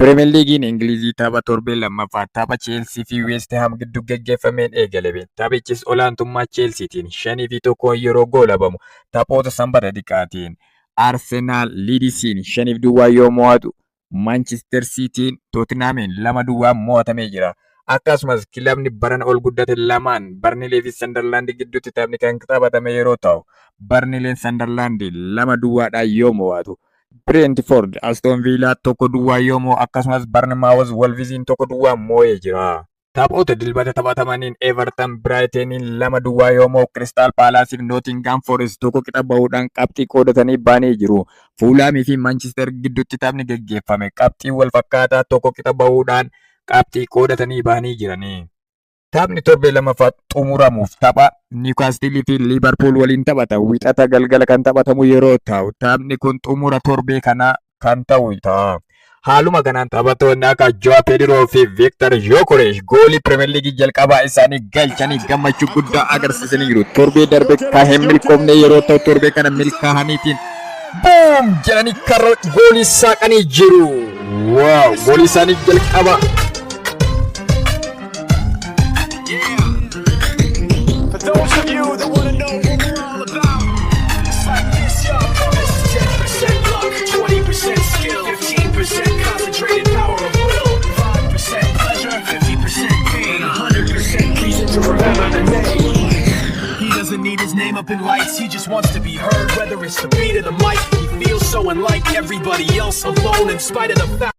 Pirimeer Liigiin Ingilizii tapha torbee lammaffaa tapha Cheelsii fi Weest Haam gidduu gaggeeffameen eegalame. Taphichis olaantummaa Cheelsiitiin 5-1 yeroo goolabamu. Taphoota sanbata dhiqaatiin Arsenaal Liidsiin 5-2 yoo mo'atu, Manchester Cityin Tottenhamiin 2-2 mo'atamee jira. Akkasumas kilabni barana ol guddate lamaan Barnilee fi Sandarlaand gidduutti taphni kan taphatame yeroo ta'u, Barnileen Sandarlaand 2-2 yoo mo'atu. Brentford Aston Villa 1-2 yoo mo'u, akkasumas Bournemouth Wolvesiin 1-2 mo'ee jira. Taphoota dilbata taphatamaniin Everton Brightoniin 2-2 yoo mo'u, Crystal Palace fi Nottingham Forest tokko qixa bahuudhaan qabxii qoodatanii baanii jiru. Fulhamii fi Manchester gidduutti taphni gaggeeffame qabxii wal fakkaataa tokko qixa bahuudhaan qabxii qoodatanii baanii jirani. Taphni torbee lammaffaa xumuramuuf tapha Newcastle fi Liverpool waliin taphata. Wixata galgala kan taphatamu yeroo ta'u, taphni kun xumura torbee kana kan ta'u ta'a. Haaluma kanaan taphattoonni akka Joao Pedro fi Victor Gyökeres goolii Pirimeer Liigii jalqabaa isaanii galchanii gammachuu guddaa agarsiisaniiru. Torbee darbe kan hin milkoomne yeroo ta'u, torbee kana milkaa'aniitiin boom jedhanii karra goolii saaqanii jiru. Waaw, goolii isaanii jalqabaa. Those of you that want to know what we're all about, it's like this, y'all. This is 10% luck, 20% skill, 15% concentrated power of will, 5% pleasure, 50% pain, 100% reason to remember the name. He doesn't need his name up in lights, he just wants to be heard, whether it's the beat of the mic. He feels so unlike everybody else, alone in spite of the fact